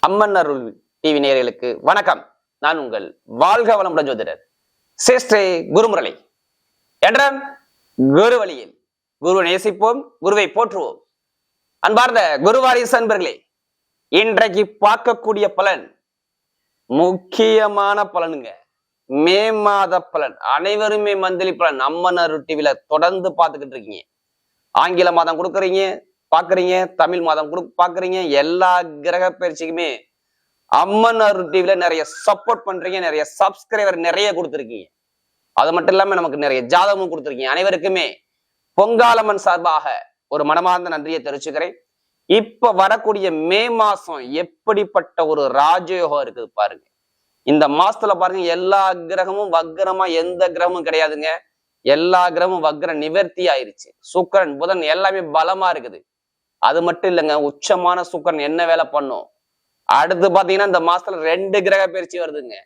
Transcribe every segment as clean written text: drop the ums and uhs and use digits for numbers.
அம்மன் அருள் TV நேயர்களுக்கு வணக்கம். நான் உங்கள் வாழ்க வளமுடன் ஜோதிடர் சேஷ்டே குருமுரளி. என்றான் குரு வழியில் குருவை நேசிப்போம், குருவை போற்றுவோம். அன்பார்ந்த குருவாரிசு அன்பர்களே, இன்றைக்கு பார்க்கக்கூடிய பலன் முக்கியமான பலனுங்க. மே மாத பலன். அனைவருமே மந்த்லி பலன் அம்மன் அருள் டிவில தொடர்ந்து பார்த்துக்கிட்டு இருக்கீங்க. ஆங்கில மாதம் கொடுக்குறீங்க, பாக்குறீங்க, தமிழ் மாதம் பாக்குறீங்க. எல்லா கிரக பயிற்சிக்குமே அம்மன் அருள் டிவில நிறைய சப்போர்ட் பண்றீங்க, நிறைய சப்ஸ்கிரைபர் நிறைய கொடுத்துருக்கீங்க. அது மட்டும் இல்லாம நமக்கு நிறைய ஜாதகமும் கொடுத்துருக்கீங்க. அனைவருக்குமே பொங்காலம்மன் சார்பாக ஒரு மனமார்ந்த நன்றியை தெரிவிச்சுக்கிறேன். இப்ப வரக்கூடிய மே மாசம் எப்படிப்பட்ட ஒரு ராஜயோகம் இருக்குது பாருங்க. இந்த மாசத்துல பாருங்க, எல்லா கிரகமும் வக்ரமா எந்த கிரகமும் கிடையாதுங்க. எல்லா கிரகமும் வக்ர நிவர்த்தி ஆயிருச்சு. சுக்கிரன், புதன் எல்லாமே பலமா இருக்குது. அது மட்டும் இல்லைங்க, உச்சமான சுக்கிரன் என்ன வேலை பண்ணும். அடுத்து பாத்தீங்கன்னா இந்த மாசத்துல 2 கிரக பயிற்சி வருதுங்க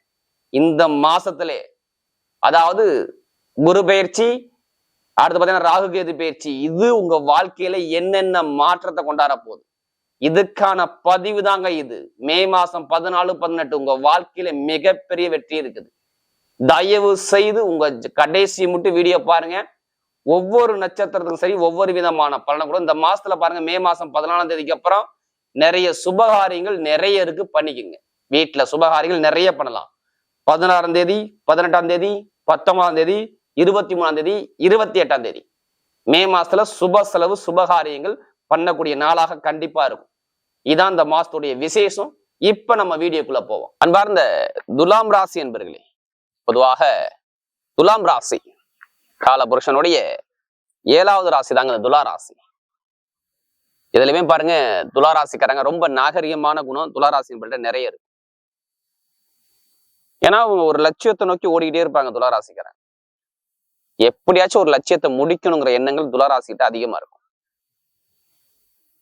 இந்த மாசத்திலே. அதாவது குரு பயிற்சி, அடுத்து பாத்தீங்கன்னா ராகு கேது பயிற்சி. இது உங்க வாழ்க்கையில என்னென்ன மாற்றத்தை கொண்டாட போகுது, இதுக்கான பதிவு தாங்க இது. மே மாசம் 14, 18 உங்க வாழ்க்கையில மிகப்பெரிய வெற்றி இருக்குது. தயவு செய்து உங்க கடைசி மட்டும் வீடியோ பாருங்க. ஒவ்வொரு நட்சத்திரத்துக்கும் சரி ஒவ்வொரு விதமான பலனை கூட இந்த மாசத்துல பாருங்க. மே மாசம் 14ஆம் தேதிக்கு அப்புறம் நிறைய சுபகாரியங்கள் நிறைய இருக்கு, பண்ணிக்கோங்க. வீட்டுல சுபகாரியங்கள் நிறைய பண்ணலாம். 16ஆம் தேதி, 18ஆம் தேதி, 19ஆம் தேதி, 23ஆம் தேதி, 28ஆம் தேதி மே மாசத்துல சுப செலவு சுபகாரியங்கள் பண்ணக்கூடிய நாளாக கண்டிப்பா இருக்கும். இதான் இந்த மாசத்துடைய விசேஷம். இப்ப நம்ம வீடியோக்குள்ள போவோம். அன்பார்ந்த துலாம் ராசி என்பர்களே, பொதுவாக துலாம் ராசி காலபுருஷனுடைய 7வது ராசி தாங்க இந்த துலா ராசி. இதுலயுமே பாருங்க, துலா ராசிக்காரங்க ரொம்ப நாகரிகமான குணம் துலா ராசி நிறைய இருக்கு. ஏன்னா அவங்க ஒரு லட்சியத்தை நோக்கி ஓடிக்கிட்டே இருப்பாங்க துலா ராசிக்காரங்க. எப்படியாச்சும் ஒரு லட்சியத்தை முடிக்கணுங்கிற எண்ணங்கள் துலா ராசிக்கிட்ட அதிகமா இருக்கும்.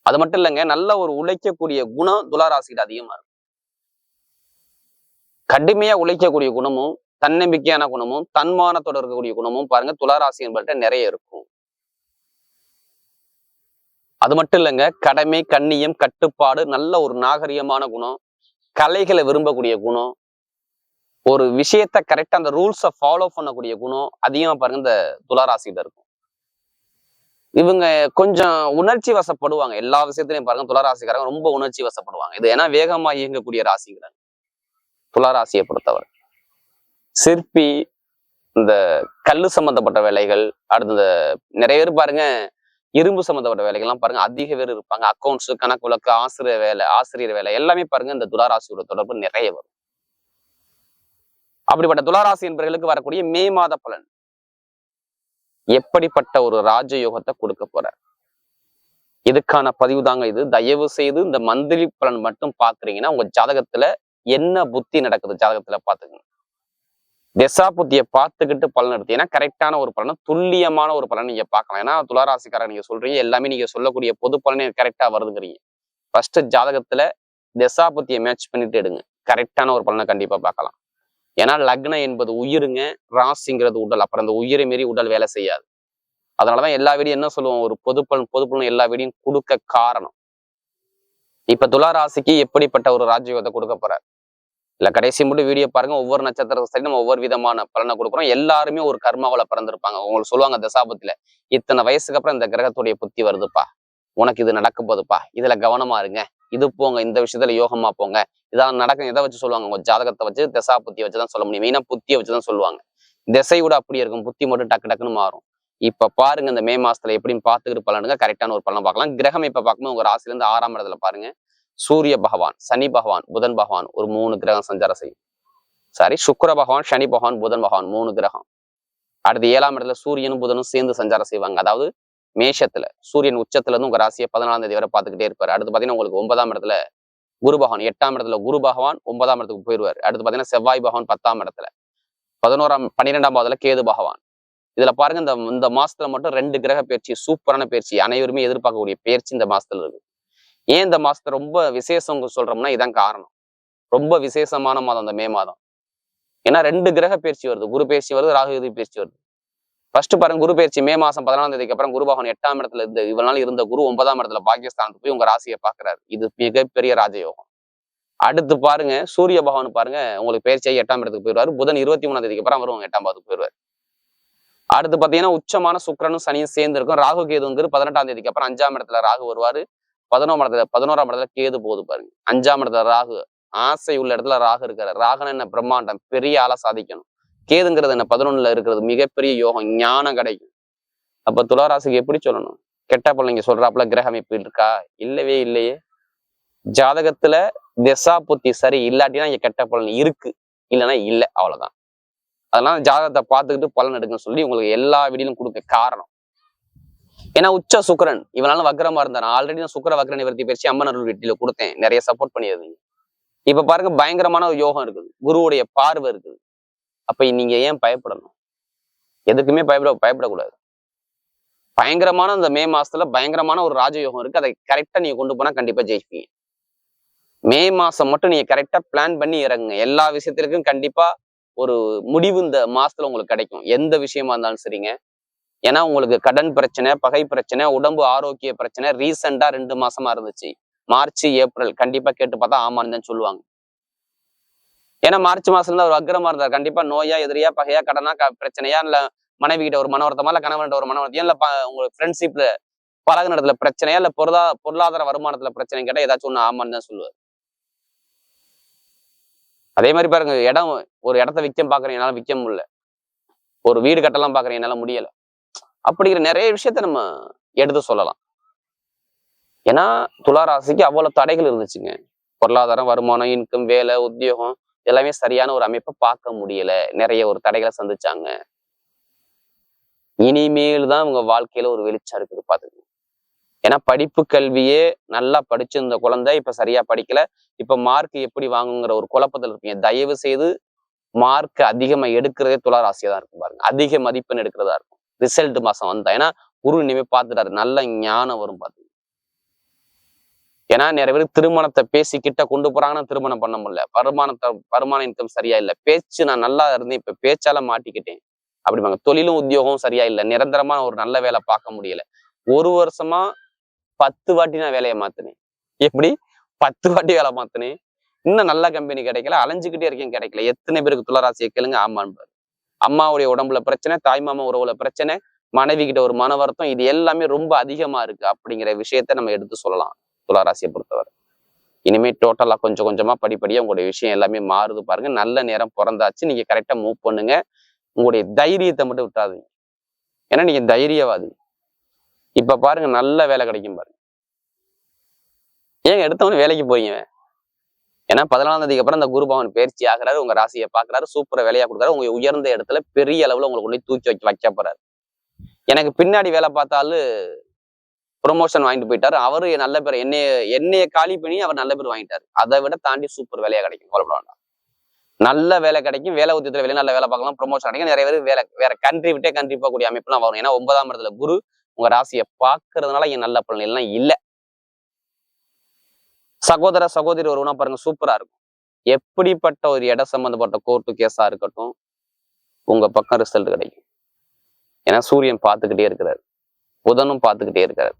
அது மட்டும் இல்லைங்க, நல்ல ஒரு உழைக்கக்கூடிய குணம் துலா ராசிக்கிட்ட அதிகமா இருக்கும். கடுமையா உழைக்கக்கூடிய குணமும், தன்னம்பிக்கையான குணமும், தன்மானத்தோட இருக்கக்கூடிய குணமும் பாருங்க துலா ராசி என்பட்ட நிறைய இருக்கும். அது மட்டும் இல்லைங்க, கடமை, கண்ணியம், கட்டுப்பாடு, நல்ல ஒரு நாகரிகமான குணம், கலைகளை விரும்பக்கூடிய குணம், ஒரு விஷயத்த கரெக்டா அந்த ரூல்ஸை ஃபாலோ பண்ணக்கூடிய குணம் அதிகமா பாருங்க இந்த துலா ராசியில இருக்கும். இவங்க கொஞ்சம் உணர்ச்சி வசப்படுவாங்க. எல்லா விஷயத்திலையும் பாருங்க துலா ராசிக்காரங்க ரொம்ப உணர்ச்சி வசப்படுவாங்க. இது ஏன்னா வேகமா இயங்கக்கூடிய ராசிங்கிறாங்க துலா ராசியை பொறுத்தவரை. சிற்பி, இந்த கல்லு சம்பந்தப்பட்ட வேலைகள், அடுத்து இந்த நிறைய பேர் பாருங்க இரும்பு சம்பந்தப்பட்ட வேலைகள்லாம் பாருங்க அதிக பேர் இருப்பாங்க. அக்கௌண்ட்ஸ், கணக்கு வழக்கு, ஆசிரியர் வேலை எல்லாமே பாருங்க இந்த துளாராசியோட தொடர்பு நிறைய வரும். அப்படிப்பட்ட துளாராசி என்பவர்களுக்கு வரக்கூடிய மே மாத பலன் எப்படிப்பட்ட ஒரு ராஜயோகத்தை கொடுக்க போற, இதுக்கான பதிவு தாங்க இது. தயவு செய்து இந்த மந்திரி பலன் மட்டும் பாக்குறீங்கன்னா உங்க ஜாதகத்துல என்ன புத்தி நடக்குது ஜாதகத்துல பாத்துக்கணும். திசா புத்தியை பார்த்துக்கிட்டு பலன் எடுத்தீங்கன்னா கரெக்டான ஒரு பலன், துல்லியமான ஒரு பலன் நீங்க பார்க்கலாம். ஏன்னா துளாராசிக்காரன் நீங்க சொல்றீங்க எல்லாமே நீங்க சொல்லக்கூடிய பொது பலனே கரெக்டா வருதுங்கிறீங்க. ஃபர்ஸ்ட் ஜாதகத்துல திசா புத்தியை மேட்ச் பண்ணிட்டு எடுங்க, கரெக்டான ஒரு பலனை கண்டிப்பா பார்க்கலாம். ஏன்னா லக்னம் என்பது உயிருங்க, ராசிங்கிறது உடல். அப்புறம் அந்த உயிரை மீறி உடல் வேலை செய்யாது. அதனாலதான் எல்லா வீடியும் என்ன சொல்லுவோம், ஒரு பொது பலன் எல்லா வீடியும் கொடுக்க காரணம். இப்ப துளாராசிக்கு எப்படிப்பட்ட ஒரு ராஜயோகத்தை கொடுக்க போறார் இல்ல, கடைசி மட்டும் வீடியோ பாருங்க. ஒவ்வொரு நட்சத்திரத்துக்கு சரி நம்ம ஒவ்வொரு விதமான பலனை கொடுக்குறோம். எல்லாருமே ஒரு கர்மாவில பிறந்திருப்பாங்க. உங்களுக்கு சொல்லுவாங்க தசாபத்தில இத்தனை வயசுக்கு அப்புறம் இந்த கிரகத்துடைய புத்தி வருதுப்பா, உனக்கு இது நடக்க போகுதுப்பா, இதுல கவனமா இருங்க, இது போங்க, இந்த விஷயத்துல யோகமா போங்க, இதான் நடக்கும். எதை வச்சு சொல்லுவாங்க, உங்க ஜாதகத்தை வச்சு தசா புத்தியை வச்சுதான் சொல்ல முடியும். மெயினா புத்தியை வச்சுதான் சொல்லுவாங்க. திசையோட அப்படியே இருக்கும், புத்தி மட்டும் டக்கு டக்குன்னு மாறும். இப்ப பாருங்க இந்த மே மாசத்துல எப்படின்னு பார்த்துக்கிட்டு பலனுங்க கரெக்டான ஒரு பலனை பார்க்கலாம். கிரகம் இப்ப பார்க்கும்போது உங்க ராசில இருந்து 6ஆம் இடத்துல பாருங்க, சூரிய பகவான், சனி பகவான், புதன் பகவான் ஒரு 3 கிரகம் சஞ்சாரம் செய்யும். சுக்கிர பகவான், சனி பகவான், புதன் பகவான் 3 கிரகம். அடுத்து 7ஆம் இடத்துல சூரியனும் புதனும் சேர்ந்து சஞ்சாரம் செய்வாங்க. அதாவது மேஷத்துல சூரியன் உச்சத்துல இருந்து உங்க ராசியை 14ஆம் தேதி வரை பார்த்துக்கிட்டே இருப்பாரு. அடுத்து பாத்தீங்கன்னா உங்களுக்கு 9ஆம் இடத்துல குரு பகவான், 8ஆம் இடத்துல குரு பகவான் 9ஆம் இடத்துக்கு போயிடுவார். அடுத்து பாத்தீங்கன்னா செவ்வாய் பகவான் 10ஆம் இடத்துல, 12ஆம் பாவத்துல கேது பகவான். இதுல பாருங்க இந்த மாசத்துல மட்டும் 2 கிரக பயிற்சி, சூப்பரான பயிற்சி, அனைவருமே எதிர்பார்க்கக்கூடிய பயிற்சி இந்த மாசத்துல இருக்கு. ஏன் இந்த மாசத்தை ரொம்ப விசேஷம் சொல்றோம்னா இதான் காரணம். ரொம்ப விசேஷமான மாதம் இந்த மே மாதம். ஏன்னா 2 கிரக பயிற்சி வருது, குரு பயிற்சி வருது, ராகு கேது பயிற்சி வருது. ஃபர்ஸ்ட் பாருங்க, குரு பயிற்சி மே மாசம் 14ஆம் தேதிக்கு அப்புறம் குரு பகவான் 8ஆம் இடத்துல இவ்வளவு நாள் இருந்த குரு 9ஆம் இடத்துல பாகிஸ்தானுக்கு போய் உங்க ராசியை பாக்குறாரு. இது மிகப்பெரிய ராஜயோகம். அடுத்து பாருங்க சூரிய பகவான் பாருங்க உங்களுக்கு பயிற்சியாகி 8ஆம் இடத்துக்கு போயிடுவாரு. புதன் 23ஆம் தேதிக்கு அப்புறம் வரும் 8ஆம் பாவத்துக்கு போயிடுவாரு. அடுத்து பாத்தீங்கன்னா உச்சமான சுக்கிரனும் சனியும் சேர்ந்து இருக்கும். ராகு கேதுங்கிறது 18ஆம் தேதிக்கு அப்புறம் 5ஆம் இடத்துல ராகு வருவாரு. 11ஆம் இடத்துல கேது போகுது பாருங்க. 5ஆம் இடத்துல ராகு, ஆசை உள்ள இடத்துல ராகு இருக்காரு. ராகுன்னு என்ன பிரம்மாண்டம், பெரிய ஆளா சாதிக்கணும். கேதுங்கிறது என்ன 11ல இருக்கிறது மிகப்பெரிய யோகம், ஞானம் கிடைக்கும். அப்ப துளாராசிக்கு எப்படி சொல்லணும்? கெட்ட பலன் நீங்க சொல்றாப்புல கிரக அமைப்பு இருக்கா? இல்லவே இல்லையே. ஜாதகத்துல திசா புத்தி சரி இல்லாட்டினா இங்க கெட்ட பலன் இருக்கு, இல்லைன்னா இல்லை, அவ்வளவுதான். அதெல்லாம் ஜாதகத்தை பார்த்துக்கிட்டு பலன் எடுக்கணும்னு சொல்லி உங்களுக்கு எல்லா வீடியிலும் கொடுக்க காரணம். ஏன்னா உச்ச சுக்கிரன் இவனால வக்ரமா இருந்தார். ஆல்ரெடி நான் சுக்கிர வக்ர நிவர்த்தி பயிற்சி அம்மன் அருள் வீட்டில கொடுத்தேன், நிறைய சப்போர்ட் பண்ணியிருந்தீங்க. இப்ப பாருங்க பயங்கரமான ஒரு யோகம் இருக்குது, குருவுடைய பார்வை இருக்குது. அப்ப நீங்க ஏன் பயப்படணும்? எதுக்குமே பயப்படக்கூடாது. பயங்கரமான அந்த மே மாசத்துல பயங்கரமான ஒரு ராஜயோகம் இருக்கு. அதை கரெக்டா நீங்க கொண்டு போனா கண்டிப்பா ஜெயிப்பீங்க. மே மாசம் மட்டும் நீங்க கரெக்டா பிளான் பண்ணி இறங்குங்க. எல்லா விஷயத்திற்கும் கண்டிப்பா ஒரு முடிவு இந்த மாசத்துல உங்களுக்கு கிடைக்கும், எந்த விஷயமா இருந்தாலும் சரிங்க. ஏன்னா உங்களுக்கு கடன் பிரச்சனை, பகை பிரச்சனை, உடம்பு ஆரோக்கிய பிரச்சனை ரீசெண்டா 2 மாசமா இருந்துச்சு. மார்ச் ஏப்ரல் கண்டிப்பா கேட்டு பார்த்தா ஆமான்னு தான் சொல்லுவாங்க. ஏன்னா மார்ச் மாசம் தான் ஒரு வக்ரமா இருந்தார். கண்டிப்பா நோயா, எதிரியா, பகையா, கடனா, பிரச்சனையா, இல்ல மனைவி கிட்ட ஒரு மன வருத்தமா, இல்ல கணவன்கிட்ட ஒரு மன வருத்தம், இல்ல உங்களுக்கு ஃப்ரெண்ட்ஷிப்ல பழகுன இடத்துல பிரச்சனையா, இல்ல பொருளாதார வருமானத்துல பிரச்சனை கேட்டா ஏதாச்சும் ஒண்ணு ஆமான்னு தான் சொல்லுவார். அதே மாதிரி பாருங்க, ஒரு இடத்த விற்கம் பாக்குறேன், என்னால விற்க முடியல. ஒரு வீடு கட்டலாம் பாக்குறேன், என்னால முடியல. அப்படிங்கிற நிறைய விஷயத்த நம்ம எடுத்து சொல்லலாம். ஏன்னா துளாராசிக்கு அவ்வளவு தடைகள் இருந்துச்சுங்க. பொருளாதாரம், வருமானம், இன்கம், வேலை, உத்தியோகம் எல்லாமே சரியான ஒரு அமைப்பை பார்க்க முடியல. நிறைய ஒரு தடைகளை சந்திச்சாங்க. இனிமேல் தான் உங்க வாழ்க்கையில ஒரு வெளிச்சம் இருக்குது பாத்துக்கோங்க. ஏன்னா படிப்பு கல்வியே நல்லா படிச்சிருந்த குழந்தை இப்ப சரியா படிக்கல. இப்ப மார்க் எப்படி வாங்குங்கிற ஒரு குழப்பத்தில் இருப்பீங்க. தயவு செய்து மார்க் அதிகமா எடுக்கிறதே துளாராசியா தான் இருக்கும் பாருங்க. அதிக மதிப்பெண் எடுக்கிறதா இருக்கும் ரிசல்ட் மாசம் வந்தா. ஏன்னா குரு இனிமே பார்த்துட்டாரு, நல்ல ஞானம் வரும் பாத்து. ஏன்னா நிறைய பேர் திருமணத்தை பேசிக்கிட்ட கொண்டு போறாங்கன்னா திருமணம் பண்ண முடியல. வருமான இன்கம் சரியா இல்லை. பேச்சு நான் நல்லா இருந்தேன், இப்ப பேச்சால மாட்டிக்கிட்டேன் அப்படிப்பாங்க. தொழிலும் உத்தியோகம் சரியா இல்லை, நிரந்தரமா ஒரு நல்ல வேலை பார்க்க முடியல. 1 வருஷமா 10 வாட்டி நான் வேலையை மாத்தினேன். எப்படி 10 வாட்டி வேலை மாத்தினேன், இன்னும் நல்ல கம்பெனி கிடைக்கல, அலைஞ்சுக்கிட்டே இருக்கேன், கிடைக்கல. எத்தனை பேருக்கு துளாராசியை கேளுங்க ஆமான்னு. அம்மாவுடைய உடம்புல பிரச்சனை, தாய் மாமா உறவுல பிரச்சனை, மனைவி கிட்ட ஒரு மன வருத்தம், இது எல்லாமே ரொம்ப அதிகமா இருக்கு அப்படிங்கிற விஷயத்த நம்ம எடுத்து சொல்லலாம் துளாராசியை பொறுத்தவரை. இனிமே டோட்டலா கொஞ்சம் கொஞ்சமா படிப்படியா உங்களுடைய விஷயம் எல்லாமே மாறுது பாருங்க. நல்ல நேரம் பிறந்தாச்சு, நீங்க கரெக்டா மூவ் பண்ணுங்க. உங்களுடைய தைரியத்தை மட்டும் விட்டாதீங்க. ஏன்னா நீங்க தைரியவாதி. இப்ப பாருங்க நல்ல வேலை கிடைக்கும் பாருங்க. ஏங்க எடுத்தவொன்னு வேலைக்கு போறீங்க? ஏன்னா 14ஆம் தேதிக்கு அப்புறம் இந்த குரு பகவான் பயிற்சி ஆகிறாரு, உங்க ராசியை பாக்குறாரு, சூப்பரா வேலையா கொடுக்குறாரு. உங்க உயர்ந்த இடத்துல பெரிய அளவுல உங்களுக்கு கொண்டு தூக்கி வைக்க போறாரு. எனக்கு பின்னாடி வேலை பார்த்தாலும் ப்ரொமோஷன் வாங்கிட்டு போயிட்டாரு. அவரு நல்ல பேர், என்னைய காலி பண்ணி அவர் நல்ல பேர் வாங்கிட்டாரு. அதை விட தாண்டி சூப்பர் வேலையா கிடைக்கும், கவலைப்பட வேண்டாம். நல்ல வேலை கிடைக்கும், வேலை உத்தியத்துல வெளிநாட்டுல வேலை பார்க்கலாம், ப்ரொமோஷன் கிடைக்கும். நிறைய பேர் வேற கண்ட்ரி விட்டே கண்ட்ரி போகக்கூடிய அமைப்புலாம் வரும். ஏன்னா 9ஆம் இடத்துல குரு உங்க ராசியை பாக்குறதுனால இங்க நல்ல பலன் எல்லாம் இல்ல. சகோதர சகோதரி ஒருவனா பாருங்க சூப்பரா இருக்கும். எப்படிப்பட்ட ஒரு இட சம்பந்தப்பட்ட கோர்ட்டு கேஸா இருக்கட்டும், உங்க பக்கம் ரிசல்ட் கிடைக்கும். ஏன்னா சூரியன் பார்த்துக்கிட்டே இருக்கிறாரு, புதனும் பார்த்துக்கிட்டே இருக்காரு.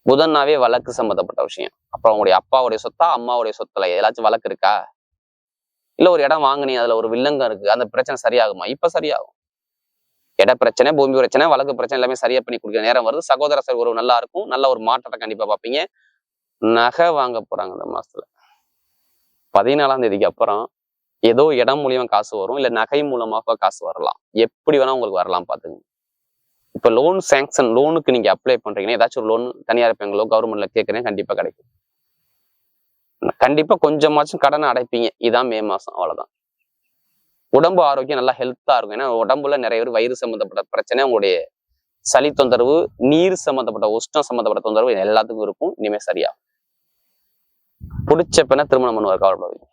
புதன்னாவே வழக்கு சம்மந்தப்பட்ட விஷயம். அப்புறம் உங்களுடைய அப்பாவுடைய சொத்தா, அம்மாவுடைய சொத்துல ஏதாச்சும் வழக்கு இருக்கா? இல்ல ஒரு இடம் வாங்கினீங்க, அதுல ஒரு வில்லங்கம் இருக்கு, அந்த பிரச்சனை சரியாகுமா? இப்ப சரியாகும். இட பிரச்சனை, பூமி பிரச்சனை, வழக்கு பிரச்சனை எல்லாமே சரியா பண்ணி கொடுக்குற நேரம் வருது. சகோதர உறவு நல்லா இருக்கும், நல்ல ஒரு மாற்றத்தை கண்டிப்பா பார்ப்பீங்க. நகை வாங்க போறாங்க இந்த மாசத்துல. 14ஆம் தேதிக்கு அப்புறம் ஏதோ இடம் மூலியமா காசு வரும், இல்ல நகை மூலமாக காசு வரலாம். எப்படி வேணா உங்களுக்கு வரலாம் பாத்துங்க. இப்ப லோன் சாங்ஷன், லோனுக்கு நீங்க அப்ளை பண்றீங்கன்னா, ஏதாச்சும் ஒரு லோன் தனியார் பேங்க்லோ கவர்மெண்ட்ல கேட்கறேன், கண்டிப்பா கிடைக்கும். கண்டிப்பா கொஞ்சமாச்சும் கடனை அடைப்பீங்க. இதான் மே மாசம், அவ்வளவுதான். உடம்பு ஆரோக்கியம் நல்லா ஹெல்த்தா இருக்கும். ஏன்னா உடம்புல நிறைய பேர் வயிறு சம்பந்தப்பட்ட பிரச்சனை, உங்களுடைய சளி தொந்தரவு, நீர் சம்பந்தப்பட்ட உஷ்ணம் சம்பந்தப்பட்ட தொந்தரவு எல்லாத்துக்கும் இருக்கும். இனிமே சரியா பிடிச்ச பெண்ண திருமணம் பண்ணுவார், கவலைப்படுவீங்க.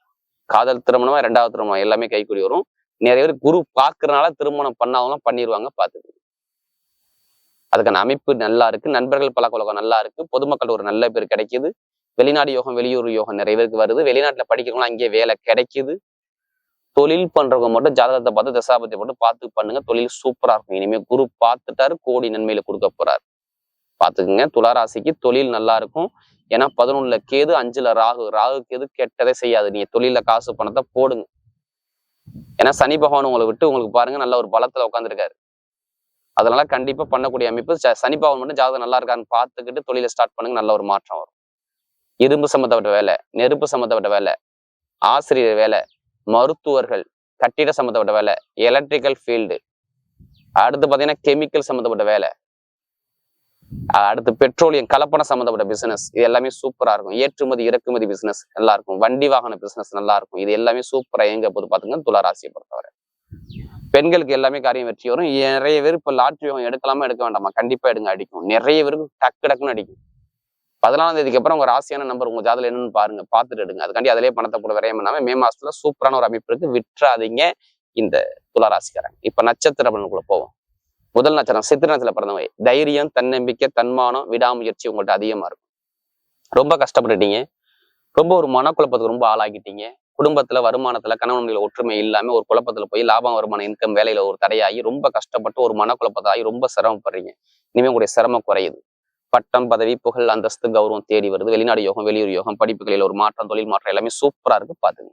காதல் திருமணமா 2வது திருமணம் எல்லாமே கைக்கூடி வரும். நிறைய பேர் குரு பாக்குறதுனால திருமணம் பண்ணாதவங்களாம் பண்ணிடுவாங்க, பாத்துக்கு. அதுக்கான அமைப்பு நல்லா இருக்கு. நண்பர்கள் பழக்கவழக்கம் நல்லா இருக்கு. பொதுமக்கள் ஒரு நல்ல பேர் கிடைக்குது. வெளிநாடு யோகம், வெளியூர் யோகம் நிறைய பேருக்கு வருது. வெளிநாட்டுல படிக்கிறவங்களாம் அங்கேயே வேலை கிடைக்குது. தொழில் பண்றவங்க மட்டும் ஜாதகத்தை பார்த்து தசாபத்தை போட்டு பார்த்து பண்ணுங்க, தொழில் சூப்பரா இருக்கும். இனிமே குரு பார்த்துட்டாரு, கோடி நன்மையில கொடுக்க போறாரு, பாத்துக்குங்க. துளாராசிக்கு தொழில் நல்லா இருக்கும். ஏன்னா 11ல கேது, 5ல ராகு. ராகுக்கு எது கெட்டதே செய்யாது. நீங்க தொழில காசு பணத்தை போடுங்க. ஏன்னா சனி பகவான் உங்களை விட்டு உங்களுக்கு பாருங்க நல்ல ஒரு பலத்துல உட்காந்துருக்காரு. அதனால கண்டிப்பா பண்ணக்கூடிய அமைப்பு. சனி பகவான் மட்டும் ஜாதகம் நல்லா இருக்கான்னு பார்த்துக்கிட்டு தொழிலை ஸ்டார்ட் பண்ணுங்க, நல்ல ஒரு மாற்றம் வரும். இரும்பு சம்மந்தப்பட்ட வேலை, நெருப்பு சம்மந்தப்பட்ட வேலை, ஆசிரியர் வேலை, மருத்துவர்கள், கட்டிட சம்மந்தப்பட்ட வேலை, எலக்ட்ரிக்கல் ஃபீல்டு, அடுத்து பாத்தீங்கன்னா கெமிக்கல் சம்மந்தப்பட்ட வேலை, அடுத்து பெட்ரோலியம் கலப்படம் சம்மந்தப்பட்ட பிசினஸ், இது எல்லாமே சூப்பரா இருக்கும். ஏற்றுமதி இறக்குமதி பிசினஸ் நல்லா இருக்கும். வண்டி வாகன பிசினஸ் நல்லா இருக்கும். இது எல்லாமே சூப்பரா எங்க போது பாத்துங்க துளாராசியை பொறுத்தவரை. பெண்களுக்கு எல்லாமே காரியம் வெற்றி வரும். நிறைய பேர் இப்ப லாட்ரி எடுக்கலாமா எடுக்க வேண்டாமா, கண்டிப்பா எடுங்க, அடிக்கும். நிறைய பேருக்கு டக்குன்னு அடிக்கும். 14ஆம் தேதிக்கு அப்புறம் உங்க ராசியான நம்பர் உங்க ஜாதகம் என்னன்னு பாருங்க, பார்த்துட்டு எடுங்க. அதுக்காண்டி அதிலே பணத்தை கூட விரையம் பண்ணாம மே மாசத்துல சூப்பரான ஒரு அமைப்பு இருக்கு, விட்டுறாதீங்க இந்த துளாராசிக்காரங்க. இப்ப நட்சத்திர பலனுக்குள்ள போவோம். முதல் நட்சத்திரம் சித்திரை நட்சத்திரத்துல பிறந்தவங்க. தைரியம், தன்னம்பிக்கை, தன்மானம், விடாமுயற்சி உங்கள்ட்ட அதிகமா இருக்கும். ரொம்ப கஷ்டப்பட்டுட்டீங்க, ரொம்ப ஒரு மனக்குழப்பத்துக்கு ரொம்ப ஆளாகிட்டீங்க. குடும்பத்துல வருமானத்துல கணவன்களை ஒற்றுமை இல்லாம ஒரு குழப்பத்துல போய் லாபம் வருமான இன்கம் வேலையில ஒரு தடையாகி ரொம்ப கஷ்டப்பட்டு ஒரு மனக்குழப்பத்தாகி ரொம்ப சிரமப்படுறீங்க. இனிமே உங்களுடைய சிரமம் குறையுது. பட்டம், பதவி, புகழ், அந்தஸ்து, கௌரவம் தேடி வருது. வெளிநாடு யோகம், வெளியூர் யோகம், படிப்புகளில் ஒரு மாற்றம், தொழில் மாற்றம் எல்லாமே சூப்பரா இருக்கு, பாத்துங்க.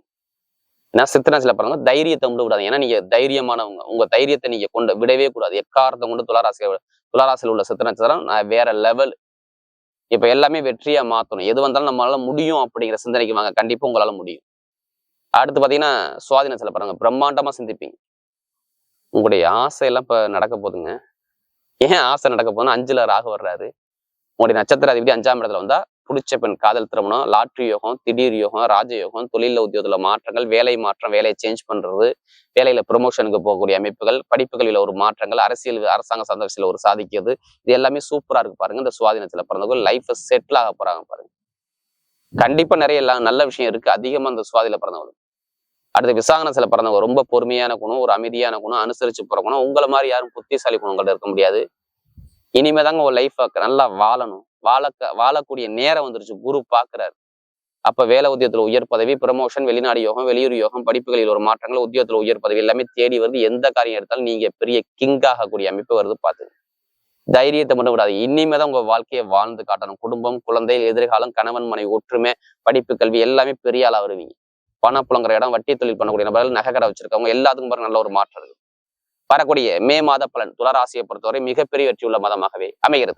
ஏன்னா சித்திரத்துல பாருங்க, தைரியத்தை கொண்டு விடாது. ஏன்னா நீங்க தைரியமானவங்க. உங்க தைரியத்தை நீங்க கொண்டு விடவே கூடாது. எக்காரத்தை கொண்டு துளாராசியில் உள்ள சித்திர நட்சத்திரம் வேற லெவல். இப்ப எல்லாமே வெற்றியா மாத்தணும். எது வந்தாலும் நம்மளால முடியும் அப்படிங்கிற சிந்தனைக்கு வாங்க, கண்டிப்பா உங்களால முடியும். அடுத்து பாத்தீங்கன்னா சுவாதி நட்சத்திரம் பாருங்க, பிரம்மாண்டமா சிந்திப்பீங்க. உங்களுடைய ஆசையெல்லாம் இப்ப நடக்க போகுதுங்க. ஏன் ஆசை நடக்க போகுதுன்னா 5ல ராகு வர்றாரு. உங்களுடைய நட்சத்திர அதிபதி 5ஆம் இடத்துல வந்தா பிடிச்ச பெண், காதல் திருமணம், லாட்ரி யோகம், திடீர் யோகம், ராஜயோகம், தொழில உத்தியோகத்துல மாற்றங்கள், வேலை மாற்றம், வேலையை சேஞ்ச் பண்றது, வேலையில ப்ரொமோஷனுக்கு போகக்கூடிய அமைப்புகள், படிப்புகளில் ஒரு மாற்றங்கள், அரசாங்க சார்ந்த விஷயத்துல ஒரு சாதிக்கிறது, இது எல்லாமே சூப்பரா இருக்கு பாருங்க. இந்த சுவாதி நட்சத்திரத்துல பிறந்தவங்க லைஃப் செட்டில் ஆக போறாங்க பாருங்க. கண்டிப்பா நிறைய நல்ல விஷயம் இருக்கு அதிகமா இந்த சுவாதியில பிறந்தவங்க. அடுத்து விசாக நட்சத்திரத்துல பிறந்தவங்க ரொம்ப பொறுமையான குணம், ஒரு அமைதியான குணம், அனுசரிச்சு போற குணம். உங்களை மாதிரி யாரும் புத்திசாலி குணங்கள் இருக்க முடியாது. இனிமேதாங்க ஒரு லைஃப் நல்லா வாழணும். வாழக்கூடிய நேரம் வந்துருச்சு. குரு பாக்குறாரு. அப்ப வேலை உத்தியோகத்துல உயர் பதவி, ப்ரமோஷன், வெளிநாடு யோகம், வெளியூர் யோகம், படிப்புகளில் ஒரு மாற்றங்கள், உத்தியோகத்துல உயர் பதவி எல்லாமே தேடி வருது. எந்த காரியம் எடுத்தாலும் நீங்க பெரிய கிங் ஆகக்கூடிய அமைப்பு வருது, பாத்து. தைரியத்தை மட்டும் விடாது. இனிமேதான் உங்க வாழ்க்கையை வாழ்ந்து காட்டணும். குடும்பம், குழந்தை, எதிர்காலம், கணவன் மனைவி ஒற்றுமை, படிப்பு, கல்வி எல்லாமே பெரிய ஆளா வருவீங்க. பணம் புழங்குற இடம், வட்டி தொழில் பண்ணக்கூடிய நபர்கள், நகைக்கடை வச்சிருக்கவங்க எல்லாத்துக்கும் பாருங்க நல்ல ஒரு மாற்றம் இருக்கு. வரக்கூடிய மே மாத பலன் துளாராசியை பொறுத்தவரை மிகப்பெரிய வெற்றியுள்ள மாதமாகவே அமைகிறது.